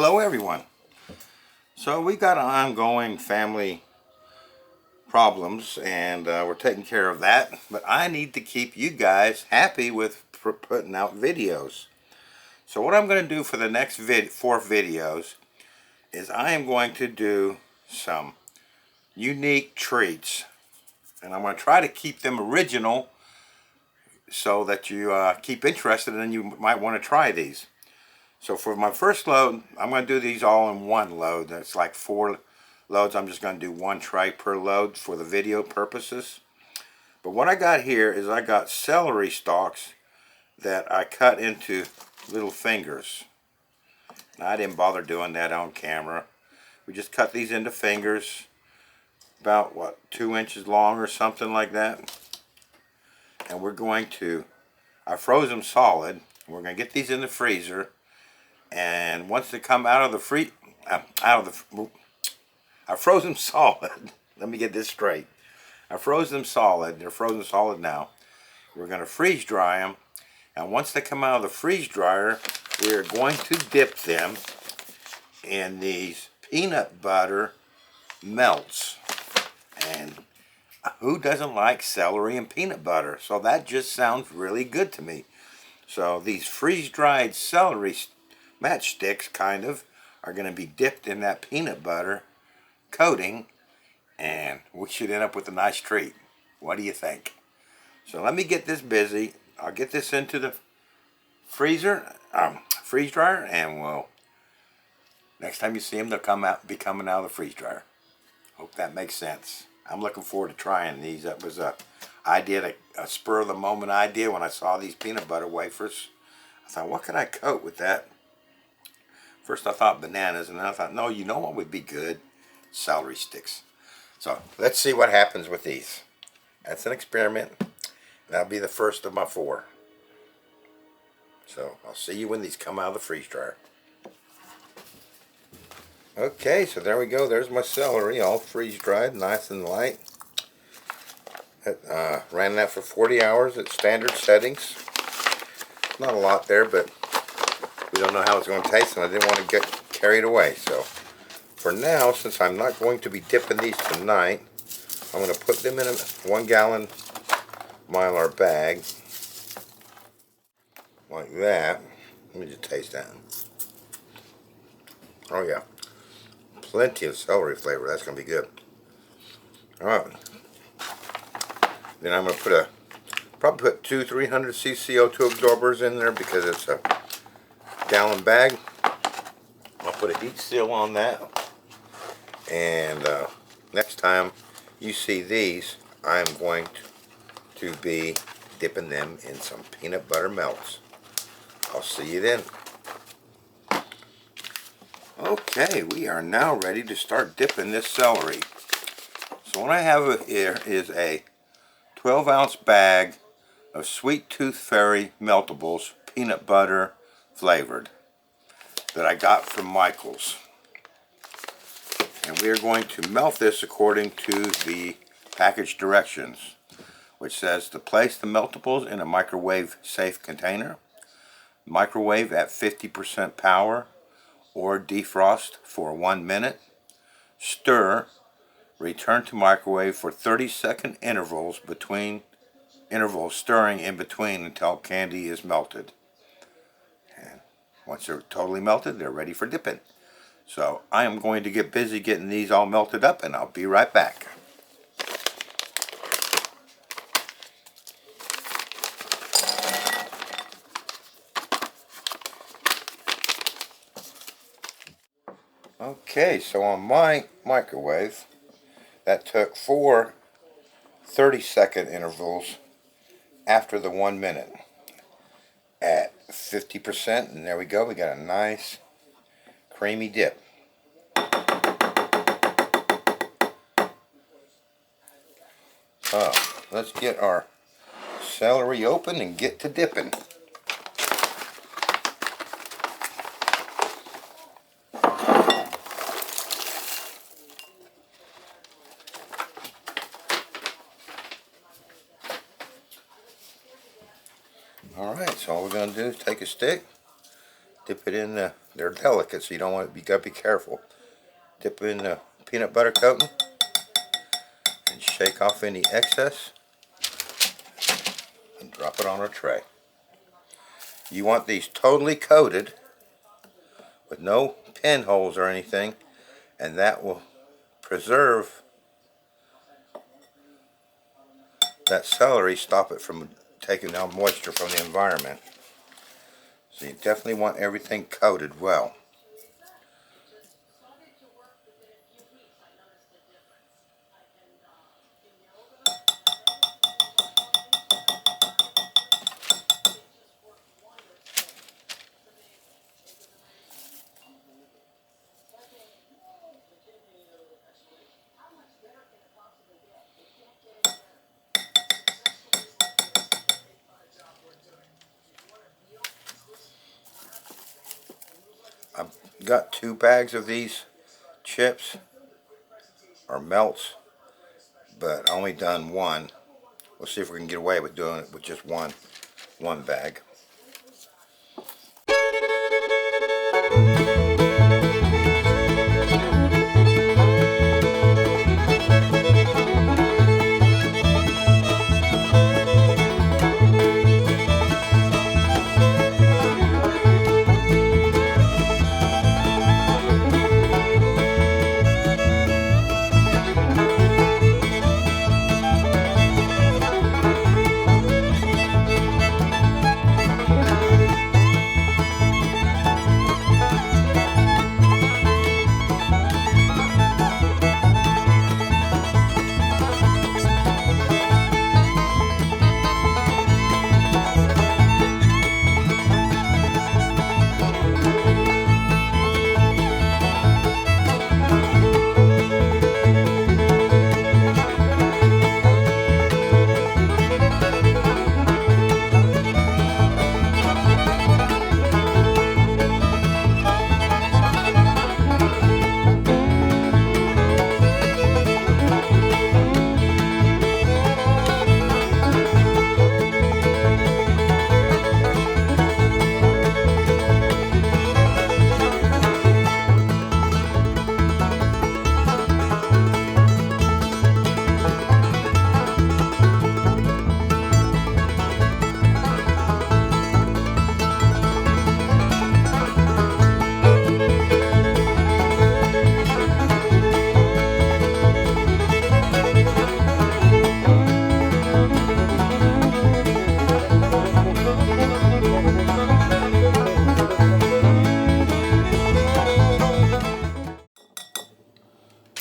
Hello everyone. So we got ongoing family problems and we're taking care of that, but I need to keep you guys happy with putting out videos. So what I'm going to do for the next 4 videos is I am going to do some unique treats, and I'm going to try to keep them original so that you keep interested and you might want to try these. So for my first load, I'm going to do these all in one load. That's like 4 loads. I'm just going to do 1 tray per load for the video purposes. But what I got here is I got celery stalks that I cut into little fingers. Now, I didn't bother doing that on camera. We just cut these into fingers about, what, 2 inches long or something like that. And we're going to, I froze them solid. We're going to get these in the freezer. And once they come out of the I froze them solid. Let me get this straight. I froze them solid. They're frozen solid now. We're going to freeze dry them. And once they come out of the freeze dryer, we are going to dip them in these peanut butter melts. And who doesn't like celery and peanut butter? So that just sounds really good to me. So these freeze-dried celery matchsticks kind of are going to be dipped in that peanut butter coating, and we should end up with a nice treat. What do you think? So let me get this busy. I'll get this into the freeze dryer, and next time you see them, they'll be coming out of the freeze dryer. Hope that makes sense. I'm looking forward to trying these. That was a spur of the moment idea when I saw these peanut butter wafers. I thought, what could I coat with that? First I thought bananas, and then I thought, no, you know what would be good? Celery sticks. So let's see what happens with these. That's an experiment. That'll be the first of my 4. So I'll see you when these come out of the freeze dryer. Okay, so there we go. There's my celery, all freeze dried, nice and light. Ran that for 40 hours at standard settings. Not a lot there, but we don't know how it's going to taste, and I didn't want to get carried away. So for now, since I'm not going to be dipping these tonight, I'm going to put them in a 1-gallon Mylar bag like that. Let me just taste that. Oh yeah, plenty of celery flavor. That's going to be good. Alright, then I'm going to probably put 2 300 cc CO2 absorbers in there because it's a gallon bag. I'll put a heat seal on that, and next time you see these, I'm going to be dipping them in some peanut butter melts. I'll see you then. Okay, we are now ready to start dipping this celery. So what I have here is a 12-ounce bag of Sweet Tooth Fairy Meltables, peanut butter flavored, that I got from Michael's. And we are going to melt this according to the package directions, which says to place the meltables in a microwave safe container, microwave at 50% power, or defrost for 1 minute, stir, return to microwave for 30-second intervals, stirring in between until candy is melted. And once they're totally melted, they're ready for dipping. So I am going to get busy getting these all melted up, and I'll be right back. Okay, so on my microwave, that took 4 30-second intervals after the 1 minute at 50%, and there we go. We got a nice creamy dip. Let's get our celery open and get to dipping. Alright, so all we're going to do is take a stick, dip it in the They're delicate, so you don't want to. You gotta be careful. Dip in the peanut butter coating and shake off any excess and drop it on a tray. You want these totally coated with no pinholes or anything, and that will preserve that celery, stop it from taking out moisture from the environment. So you definitely want everything coated well. I've got 2 bags of these chips or melts, but I only done one. We'll see if we can get away with doing it with just one bag.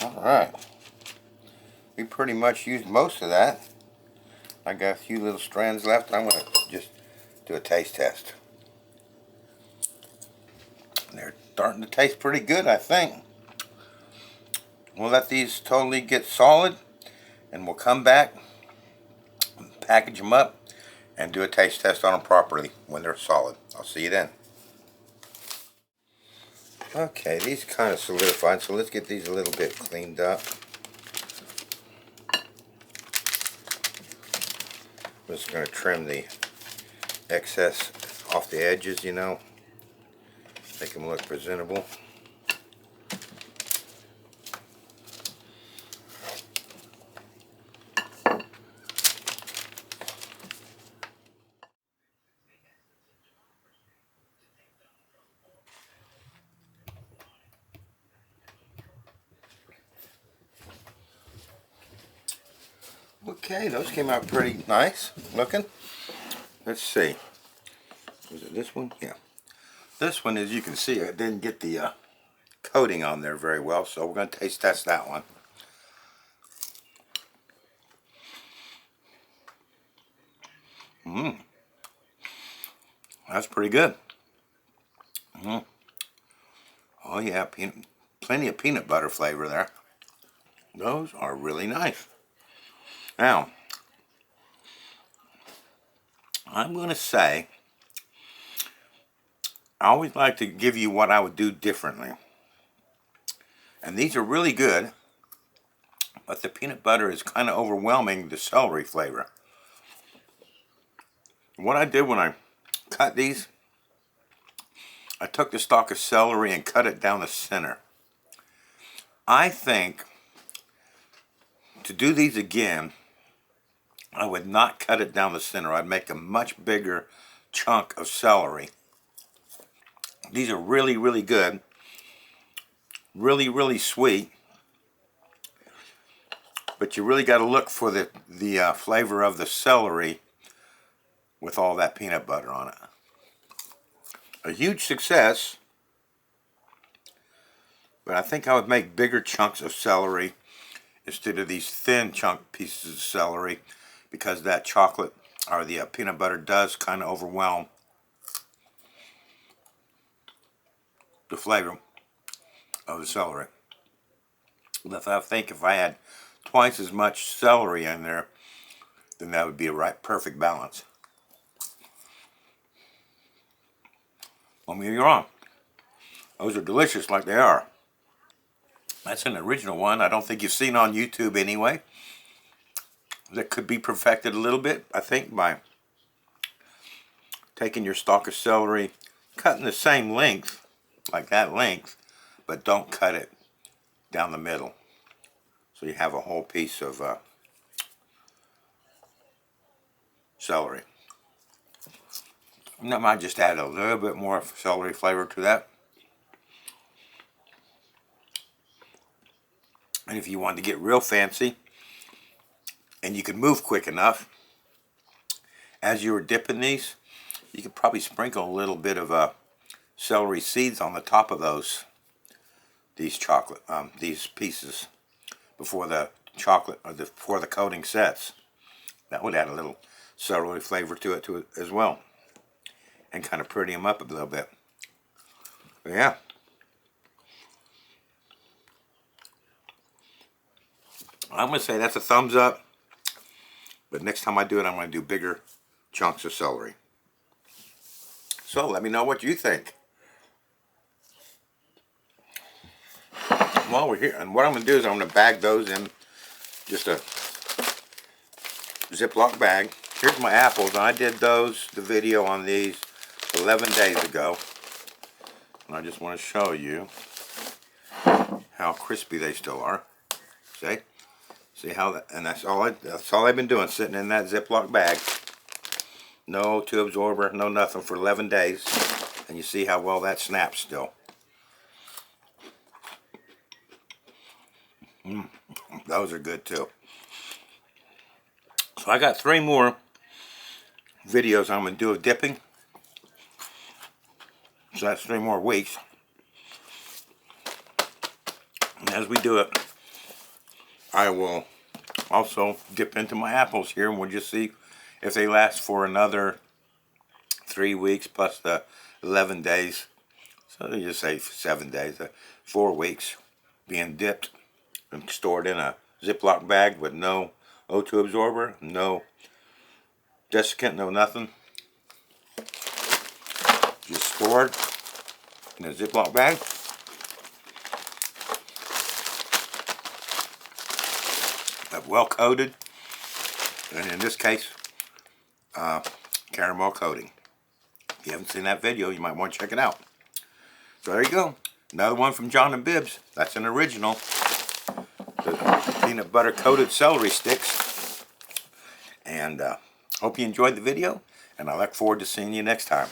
Alright, we pretty much used most of that. I got a few little strands left. I'm going to just do a taste test. They're starting to taste pretty good, I think. We'll let these totally get solid, and we'll come back, package them up, and do a taste test on them properly when they're solid. I'll see you then. Okay, these kind of solidified, so let's get these a little bit cleaned up. I'm just going to trim the excess off the edges, you know, make them look presentable. Okay, those came out pretty nice looking. Let's see. Was it this one? Yeah. This one, as you can see, I didn't get the coating on there very well, so we're going to taste test that one. That's pretty good. Oh yeah, plenty of peanut butter flavor there. Those are really nice. Now, I'm going to say, I always like to give you what I would do differently. And these are really good, but the peanut butter is kind of overwhelming the celery flavor. What I did when I cut these, I took the stalk of celery and cut it down the center. I think to do these again, I would not cut it down the center. I'd make a much bigger chunk of celery. These are really, really good. Really, really sweet. But you really got to look for the flavor of the celery with all that peanut butter on it. A huge success. But I think I would make bigger chunks of celery instead of these thin chunk pieces of celery, because that chocolate or the peanut butter does kind of overwhelm the flavor of the celery. But I think if I had twice as much celery in there, then that would be a right perfect balance. Don't get me wrong, those are delicious like they are. That's an original one I don't think you've seen on YouTube anyway. That could be perfected a little bit, I think, by taking your stalk of celery, cutting the same length, like that length, but don't cut it down the middle. So you have a whole piece of celery. And that might just add a little bit more celery flavor to that. And if you want to get real fancy, and you can move quick enough, as you were dipping these, you could probably sprinkle a little bit of celery seeds on the top of these pieces before the chocolate or before the coating sets. That would add a little celery flavor to it as well, and kind of pretty them up a little bit. But yeah. I'm going to say that's a thumbs up. But next time I do it, I'm going to do bigger chunks of celery. So let me know what you think. While we're here, and what I'm going to do is I'm going to bag those in just a Ziploc bag. Here's my apples. I did the video on these 11 days ago. And I just want to show you how crispy they still are. See? See how that, and that's all I've been doing, sitting in that Ziploc bag. No tube absorber, no nothing for 11 days. And you see how well that snaps still. Those are good too. So I got 3 more videos I'm going to do of dipping. So that's 3 more weeks. And as we do it, I will also dip into my apples here, and we'll just see if they last for another 3 weeks plus the 11 days. So you just say 7 days, 4 weeks being dipped and stored in a Ziploc bag with no O2 absorber, no desiccant, no nothing. Just stored in a Ziploc bag. Well coated, and in this case, caramel coating. If you haven't seen that video, you might want to check it out. So there you go. Another one from John and Bibbs. That's an original. The peanut butter coated celery sticks. And hope you enjoyed the video, and I look forward to seeing you next time.